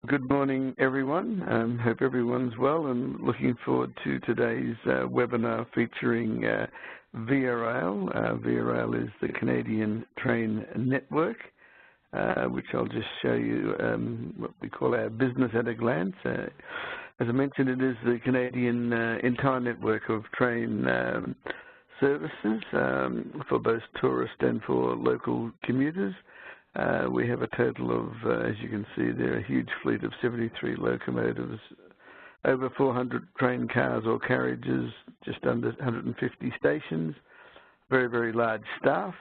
Good morning, everyone. Hope everyone's well and looking forward to today's webinar featuring Via Rail. Via Rail is the Canadian Train Network, which I'll just show you what we call our business at a glance. As I mentioned, it is the Canadian entire network of train services for both tourist and for local commuters. We have a total of, as you can see there, a huge fleet of 73 locomotives, over 400 train cars or carriages, just under 150 stations, very, very large staff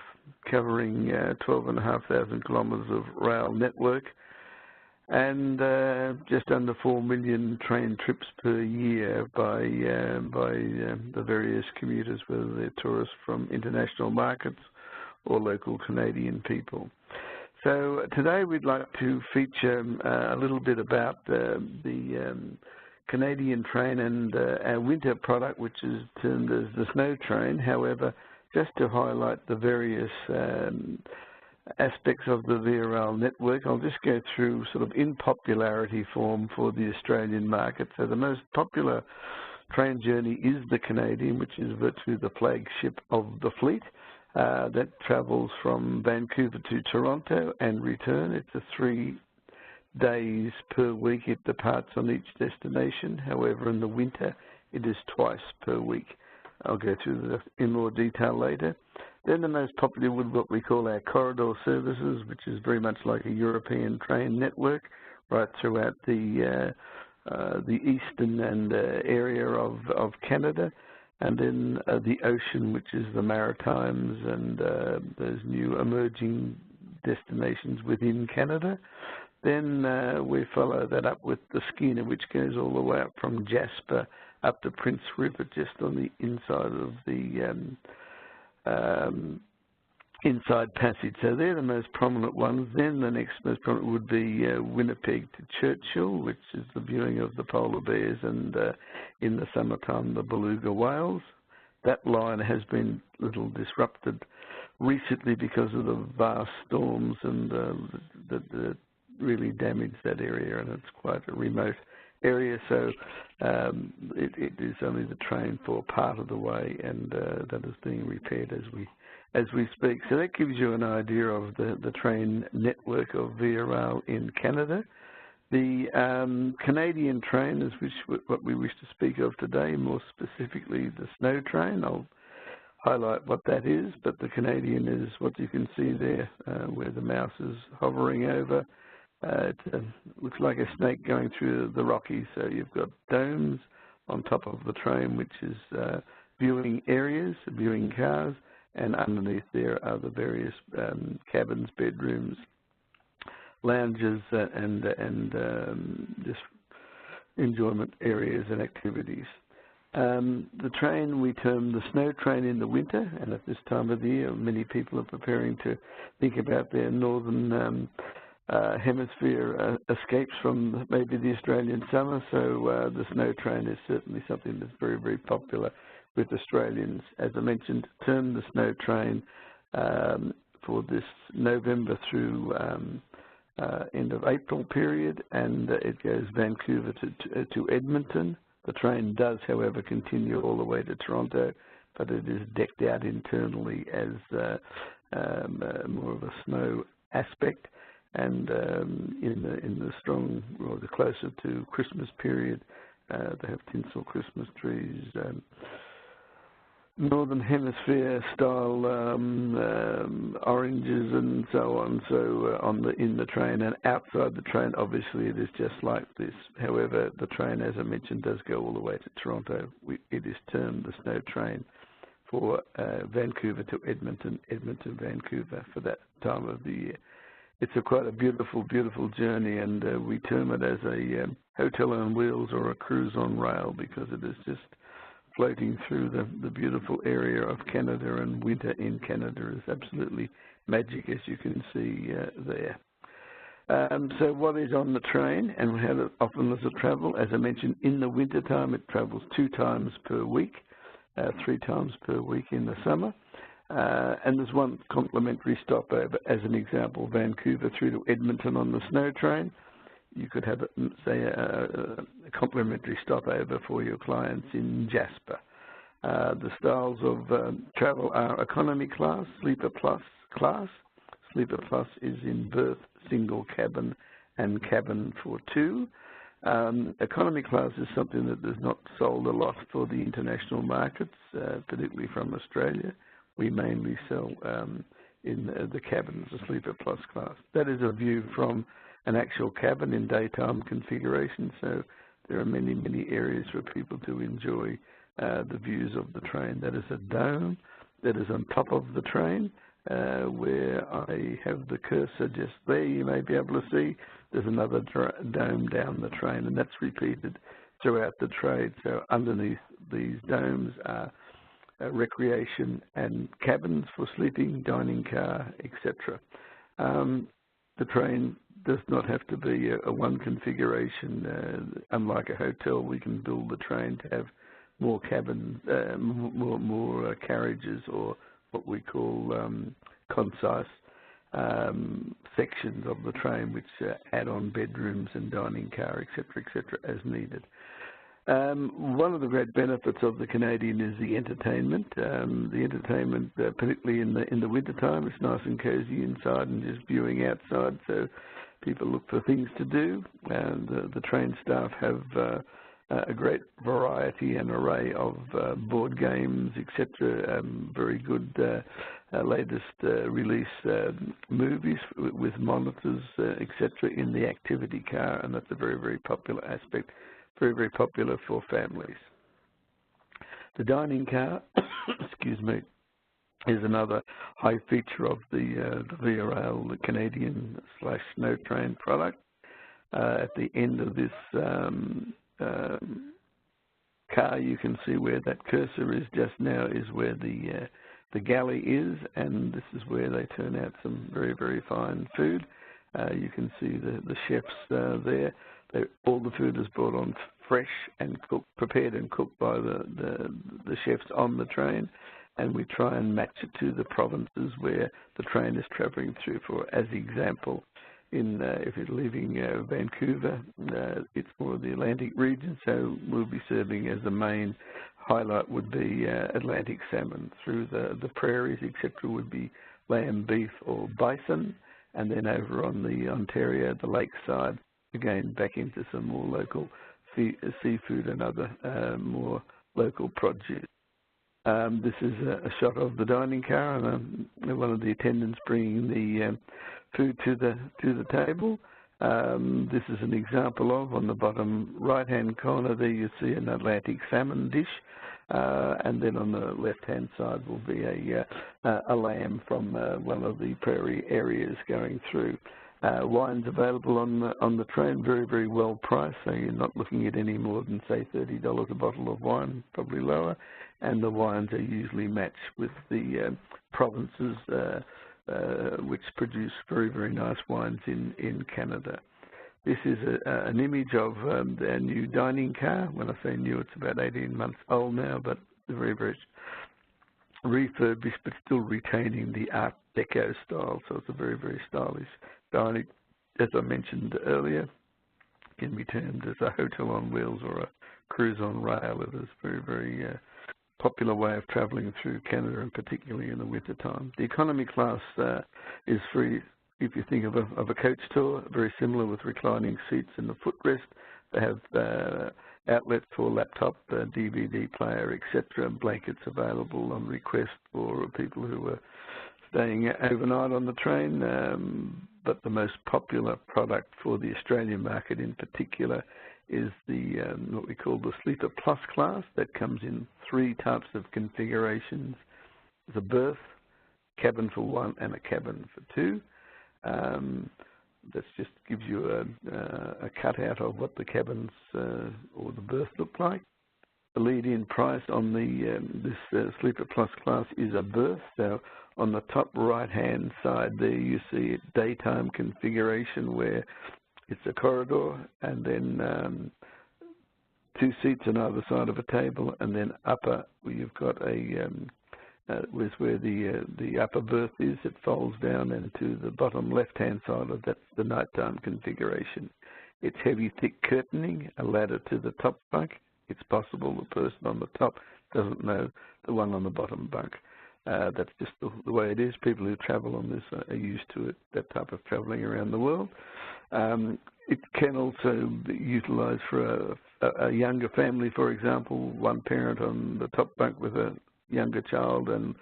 covering 12,500 kilometres of rail network, and just under 4 million train trips per year by the various commuters, whether they're tourists from international markets or local Canadian people. So today we'd like to feature a little bit about the Canadian train and our winter product, which is termed as the snow train. However, just to highlight the various aspects of the Via Rail network, I'll just go through sort of in popularity form for the Australian market. So the most popular train journey is the Canadian, which is virtually the flagship of the fleet. That travels from Vancouver to Toronto and return. It's a 3 days per week. It departs on each destination. However, in the winter, it is twice per week. I'll go through that in more detail later. Then the most popular would be what we call our corridor services, which is very much like a European train network right throughout the eastern and area of Canada. And then the ocean, which is the Maritimes and those new emerging destinations within Canada. Then we follow that up with the Skeena, which goes all the way up from Jasper up to Prince Rupert, just on the inside of the inside passage. So they're the most prominent ones. Then the next most prominent would be Winnipeg to Churchill, which is the viewing of the polar bears and in the summertime the beluga whales. That line has been a little disrupted recently because of the vast storms and that really damaged that area, and it's quite a remote area, so it is only the train for part of the way, and that is being repaired as we speak. So that gives you an idea of the train network of Via Rail in Canada. The Canadian train is what we wish to speak of today, more specifically the snow train. I'll highlight what that is, but the Canadian is what you can see there, where the mouse is hovering over. It looks like a snake going through the Rockies, so you've got domes on top of the train, which is viewing areas, viewing cars, and underneath there are the various cabins, bedrooms, lounges, and just enjoyment areas and activities. The train we term the snow train in the winter, and at this time of the year, many people are preparing to think about their northern hemisphere escapes from maybe the Australian summer, so the snow train is certainly something that's very, very popular with Australians. As I mentioned, term the snow train for this November through end of April period, and it goes Vancouver to Edmonton. The train does, however, continue all the way to Toronto, but it is decked out internally as more of a snow aspect. And in the strong, or the closer to Christmas period, they have tinsel Christmas trees, Northern Hemisphere style oranges and so on. So in the train and outside the train, obviously it is just like this. However, the train, as I mentioned, does go all the way to Toronto. It is termed the snow train for Vancouver to Edmonton, Edmonton, Vancouver for that time of the year. It's quite a beautiful, beautiful journey, and we term it as a hotel on wheels or a cruise on rail because it is just floating through the beautiful area of Canada, and winter in Canada is absolutely magic, as you can see there. So what is on the train and how often does it travel? As I mentioned, in the winter time it travels 2 times per week, 3 times per week in the summer. And there's one complimentary stopover, as an example, Vancouver through to Edmonton on the snow train. you could have, say, a complimentary stopover for your clients in Jasper. The styles of travel are economy class, sleeper plus class. Sleeper plus is in berth, single cabin, and cabin for two. Economy class is something that is not sold a lot for the international markets, particularly from Australia. We mainly sell in the cabins, the sleeper plus class. That is a view from an actual cabin in daytime configuration, so there are many, many areas for people to enjoy the views of the train. That is a dome that is on top of the train, where I have the cursor just there. You may be able to see there's another dome down the train, and that's repeated throughout the train. So underneath these domes are recreation and cabins for sleeping, dining car, etc. The train does not have to be a one configuration. Unlike a hotel, we can build the train to have more cabins, more carriages, or what we call concise sections of the train, which add on bedrooms and dining car, etc., as needed. One of the great benefits of the Canadian is the entertainment. The entertainment, particularly in the winter time, it's nice and cozy inside and just viewing outside. So people look for things to do. And the train staff have a great variety and array of board games, etc. Very good latest release movies with monitors, etc. in the activity car, and that's a very, very popular aspect. Very, very popular for families. The dining car, excuse me, is another high feature of the Via Rail, the Canadian / Snow Train product. At the end of this car, you can see where that cursor is just now is where the galley is, and this is where they turn out some very, very fine food. You can see the chefs there. All the food is brought on fresh and prepared and cooked by the chefs on the train, and we try and match it to the provinces where the train is travelling through. For as example, if you're leaving Vancouver, it's more of the Atlantic region, so we'll be serving as the main highlight would be Atlantic salmon. Through the prairies, etc., would be lamb, beef, or bison, and then over on the Ontario, the lakeside, again back into some more local seafood and other more local produce. This is a shot of the dining car, and one of the attendants bringing the food to the table. This is an example of, on the bottom right-hand corner there, you see an Atlantic salmon dish, and then on the left-hand side will be a lamb from one of the prairie areas going through. Wines available on the train, very, very well priced, so you're not looking at any more than, say, $30 a bottle of wine, probably lower, and the wines are usually matched with the provinces which produce very, very nice wines in Canada. This is an image of their new dining car. When I say new, it's about 18 months old now, but very, very refurbished, but still retaining the Art Deco style, so it's a very, very stylish dining. As I mentioned earlier, can be termed as a hotel on wheels or a cruise on rail. It is a very, very popular way of travelling through Canada, and particularly in the winter time. The economy class is free. If you think of a coach tour, very similar with reclining seats and the footrest. They have outlets for laptop, DVD player, etc. Blankets available on request for people who are staying overnight on the train. But the most popular product for the Australian market in particular is the what we call the Sleeper Plus class. That comes in 3 types of configurations: the berth, cabin for 1, and a cabin for 2. That just gives you a cutout of what the cabins or the berth look like. The lead-in price on this Sleeper Plus class is a berth. So on the top right-hand side there, you see a daytime configuration where it's a corridor, and then 2 seats on either side of a table, and then upper where you've got where the upper berth is. It folds down, and to the bottom left-hand side of that's the nighttime configuration. It's heavy, thick curtaining, a ladder to the top bunk. It's possible the person on the top doesn't know the one on the bottom bunk. That's just the way it is. People who travel on this are used to it, that type of travelling around the world. It can also be utilised for a younger family, for example, one parent on the top bunk with a younger child and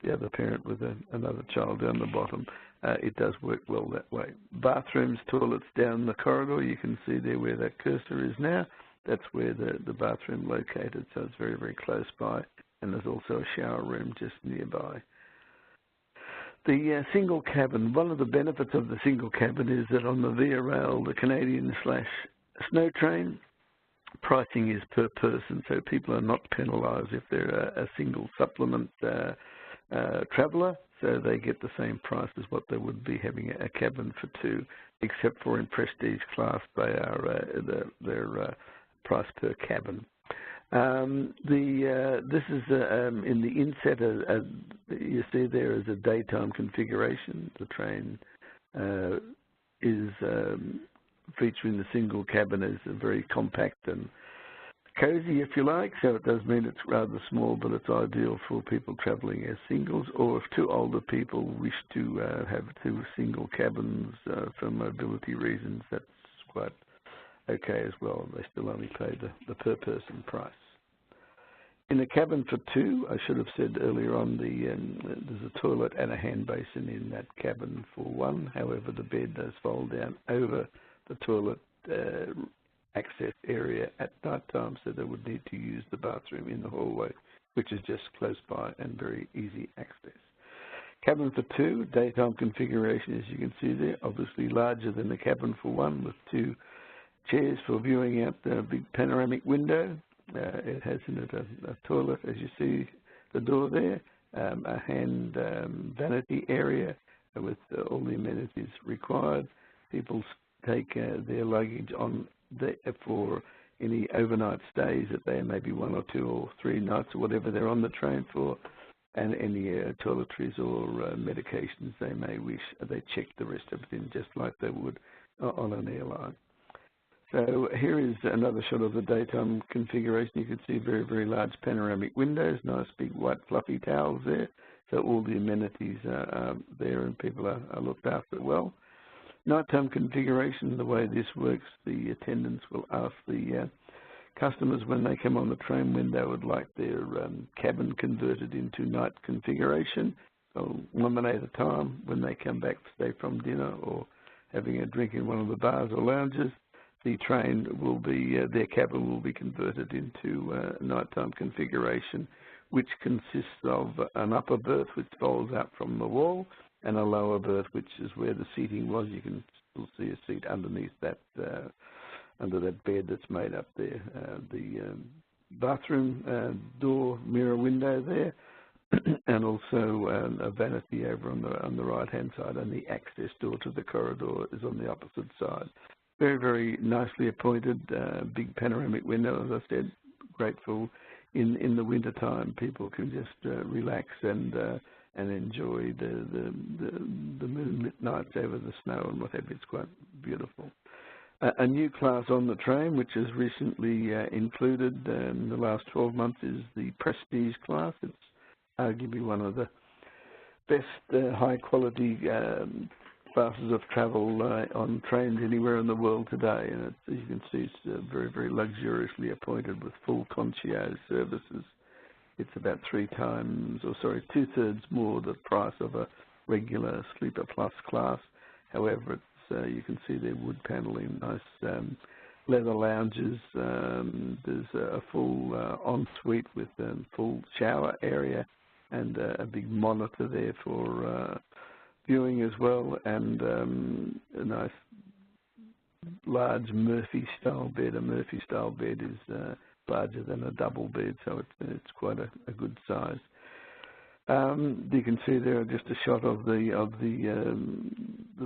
the other parent with another child down the bottom. It does work well that way. Bathrooms, toilets down the corridor. You can see there where that cursor is now. That's where the bathroom located, so it's very, very close by. And there's also a shower room just nearby. The single cabin, one of the benefits of the single cabin is that on the Via Rail, the Canadian/Snow Train, pricing is per person, so people are not penalised if they're a single supplement traveller, so they get the same price as what they would be having a cabin for two, except for in prestige class, they're price per cabin. This is in the inset. You see there is a daytime configuration. The train is featuring the single cabin as a very compact and cozy, if you like. So it does mean it's rather small, but it's ideal for people travelling as singles, or if two older people wish to have two single cabins for mobility reasons, that's quite okay as well. They still only pay the per person price. In a cabin for two, I should have said earlier on, there's a toilet and a hand basin in that cabin for one. However, the bed does fold down over the toilet access area at night time, so they would need to use the bathroom in the hallway, which is just close by and very easy access. Cabin for two, daytime configuration, as you can see there, obviously larger than the cabin for one, with two chairs for viewing out the big panoramic window. It has in it a toilet, as you see the door there, a hand vanity area with all the amenities required. People take their luggage on for any overnight stays that they maybe 1 or 2 or 3 nights or whatever they're on the train for, and any toiletries or medications they may wish. They check the rest of it in just like they would on an airline. So here is another shot of the daytime configuration. You can see very, very large panoramic windows, nice big white fluffy towels there. So all the amenities are there and people are looked after well. Nighttime configuration, the way this works, the attendants will ask the customers when they come on the train when they would like their cabin converted into night configuration. So 1 minute at a time when they come back, say from dinner or having a drink in one of the bars or lounges, the train will be, their cabin will be converted into nighttime configuration, which consists of an upper berth which folds out from the wall and a lower berth, which is where the seating was. You can still see a seat underneath that, under that bed that's made up there. The bathroom door mirror window there, and also a vanity over on the right-hand side, and the access door to the corridor is on the opposite side. Very, very nicely appointed, big panoramic window, as I said, grateful in the winter time. People can just relax and enjoy the moonlit nights over the snow and what have you. It's quite beautiful. A new class on the train, which is recently included in the last 12 months, is the Prestige class. It's arguably one of the best high-quality classes of travel on trains anywhere in the world today. And it's, as you can see, it's very, very luxuriously appointed with full concierge services. It's about 2/3 more the price of a regular Sleeper Plus class. However, it's, you can see there wood paneling, nice leather lounges. There's a full ensuite with a full shower area and a big monitor there for viewing as well, and a nice large Murphy-style bed. A Murphy-style bed is larger than a double bed, so it's quite a good size. You can see there just a shot of the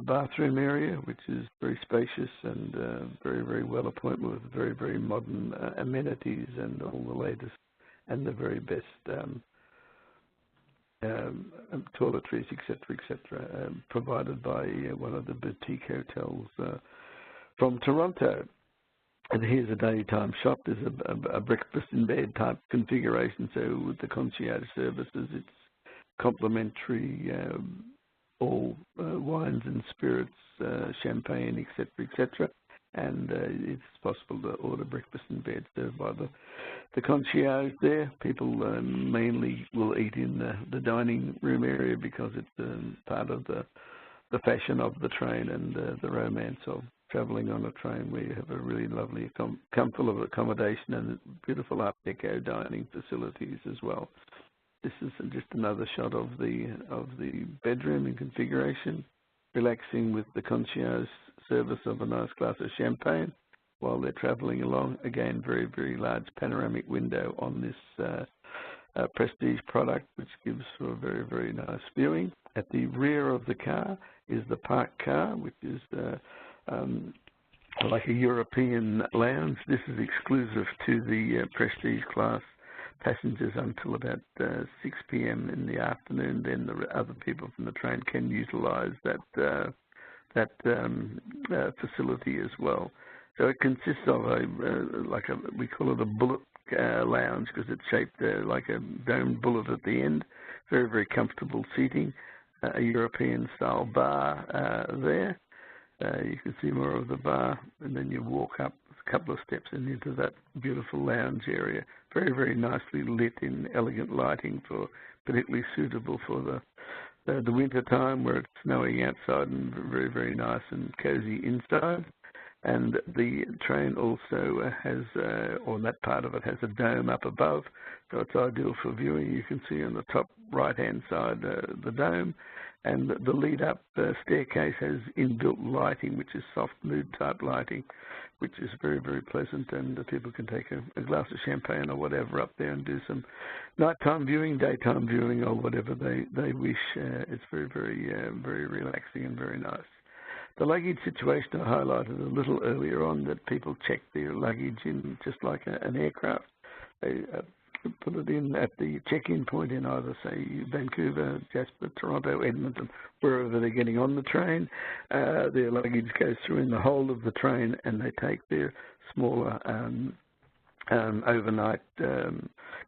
bathroom area, which is very spacious and very, very well appointed with very, very modern amenities and all the latest and the very best toiletries, etc., provided by one of the boutique hotels from Toronto. And here's a daytime shop. There's a breakfast in bed type configuration. So with the concierge services, it's complimentary, all wines and spirits, champagne, etc., etc. And it's possible to order breakfast in bed served by the concierge there. People mainly will eat in the dining room area because it's part of the fashion of the train and the romance of travelling on a train, where you have a really lovely, comfortable accommodation and beautiful Art Deco dining facilities as well. This is just another shot of the bedroom and configuration, relaxing with the concierge service of a nice glass of champagne while they're travelling along. Again, very, very large panoramic window on this prestige product, which gives for a very, very nice viewing. At the rear of the car is the parked car, which is like a European lounge. This is exclusive to the prestige class passengers until about 6 p.m. in the afternoon. Then the other people from the train can utilise that facility as well. So it consists of we call it a bullet lounge, because it's shaped like a domed bullet at the end. Very, very comfortable seating. A European-style bar there. You can see more of the bar, and then you walk up a couple of steps and into that beautiful lounge area. Very, very nicely lit in elegant lighting, particularly suitable for the winter time where it's snowing outside, and very, very nice and cozy inside. And the train also has, or that part of it has a dome up above, so it's ideal for viewing. You can see on the top right-hand side the dome, and the lead-up staircase has inbuilt lighting, which is soft mood-type lighting, which is very, very pleasant, and people can take a glass of champagne or whatever up there and do some nighttime viewing, daytime viewing, or whatever they wish. It's very, very, very relaxing and very nice. The luggage situation I highlighted a little earlier on, that people check their luggage in just like an aircraft. They put it in at the check-in point in either, say, Vancouver, Jasper, Toronto, Edmonton, wherever they're getting on the train. Their luggage goes through in the whole of the train, and they take their smaller overnight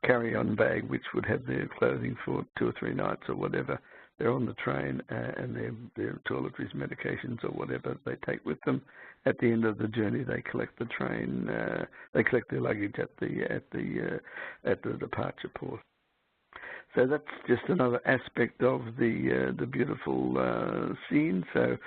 carry-on bag, which would have their clothing for 2 or 3 nights or whatever. They're on the train, and their toiletries, medications, or whatever they take with them. At the end of the journey, they collect the train. They collect their luggage at the departure port. So that's just another aspect of the beautiful scene. So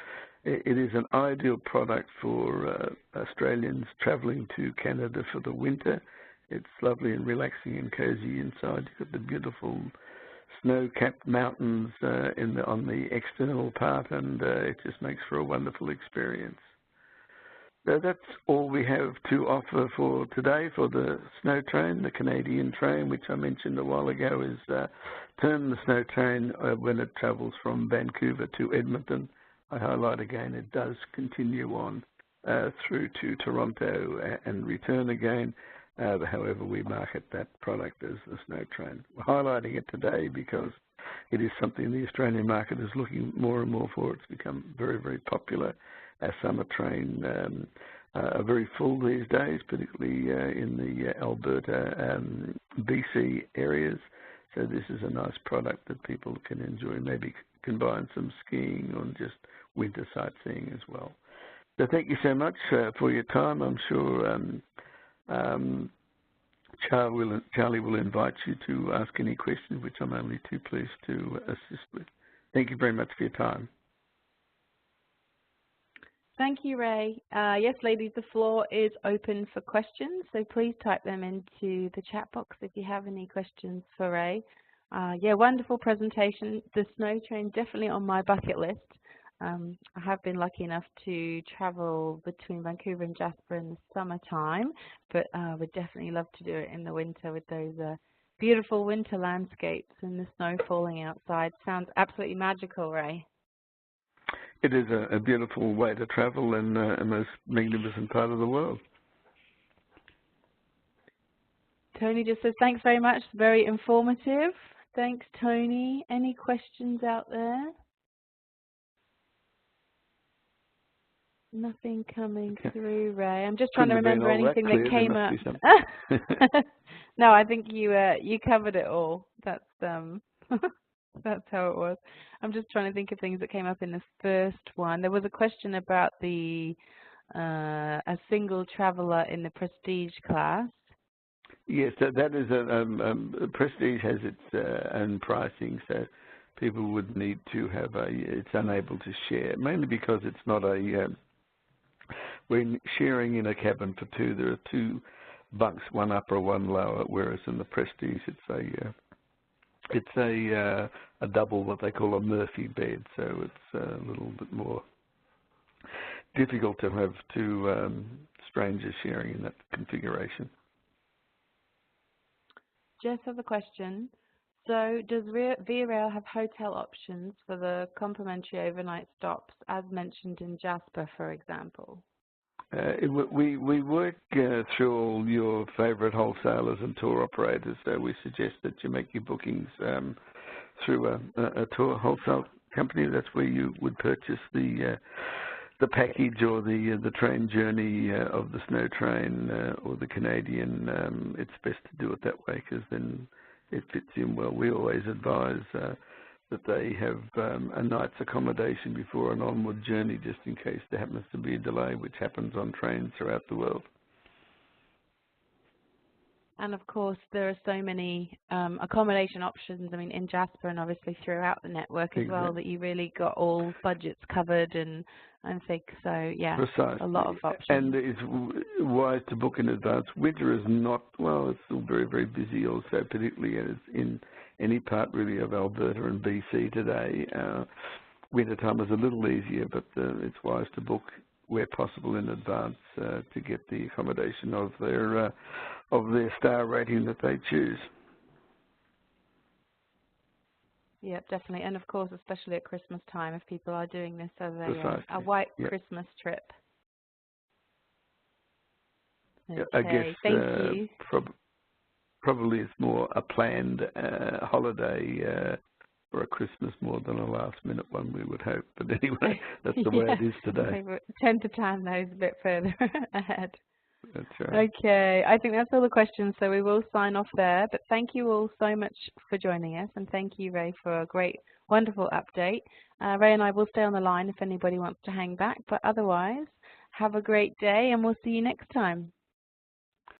it is an ideal product for Australians travelling to Canada for the winter. It's lovely and relaxing and cozy inside. You've got the beautiful snow-capped mountains on the external part, and it just makes for a wonderful experience. So that's all we have to offer for today for the snow train. The Canadian train, which I mentioned a while ago, is termed the snow train when it travels from Vancouver to Edmonton. I highlight again, it does continue on through to Toronto and return again. However, we market that product as the snow train. We're highlighting it today because it is something the Australian market is looking more and more for. It's become very, very popular. Our summer train are very full these days, particularly in the Alberta, BC areas. So this is a nice product that people can enjoy, maybe combine some skiing or just winter sightseeing as well. So thank you so much for your time. I'm sure Charlie will invite you to ask any questions, which I'm only too pleased to assist with. Thank you very much for your time. Thank you, Ray. Yes, ladies, the floor is open for questions, so please type them into the chat box if you have any questions for Ray. Yeah, wonderful presentation. The snow train definitely on my bucket list. I have been lucky enough to travel between Vancouver and Jasper in the summertime, but would definitely love to do it in the winter with those beautiful winter landscapes and the snow falling outside. Sounds absolutely magical, Ray. It is a beautiful way to travel in a most magnificent part of the world. Tony just says, thanks very much, very informative. Thanks, Tony. Any questions out there? Nothing coming Okay. through, Ray. I'm just trying to Couldn't have been remember all that anything that clear. There came must up. be something. No, I think you covered it all. That's that's how it was. I'm just trying to think of things that came up in the first one. There was a question about the a single traveller in the prestige class. Yes, that is Prestige has its own pricing, so people would need to have it's unable to share, mainly because it's not a, when sharing in a cabin for two, there are two bunks, one upper, one lower, whereas in the Prestige it's a double, what they call a Murphy bed, so it's a little bit more difficult to have two strangers sharing in that configuration. Jess has a question. So does Via Rail have hotel options for the complimentary overnight stops as mentioned in Jasper, for example? We work through all your favourite wholesalers and tour operators, so we suggest that you make your bookings through a tour wholesale company. That's where you would purchase the package or the train journey of the Snow Train or the Canadian. It's best to do it that way because then it fits in well. We always advise that they have a night's accommodation before an onward journey, just in case there happens to be a delay, which happens on trains throughout the world. And of course, there are so many accommodation options, I mean, in Jasper and obviously throughout the network as well, that you really got all budgets covered and things. So, yeah, Precisely. a lot of options. And it's wise to book in advance. Winter is not, well, it's still very, very busy also, particularly as in any part really of Alberta and BC today. Winter time is a little easier, but it's wise to book where possible in advance to get the accommodation of their star rating that they choose. Yeah, definitely. And of course, especially at Christmas time, if people are doing this as a white Christmas trip. Okay, I guess thank you. Probably it's more a planned holiday for a Christmas more than a last-minute one, we would hope. But anyway, that's the way it is today. We tend to time those a bit further ahead. That's right. Okay, I think that's all the questions, so we will sign off there. But thank you all so much for joining us, and thank you, Ray, for a great, wonderful update. Ray and I will stay on the line if anybody wants to hang back, but otherwise, have a great day, and we'll see you next time.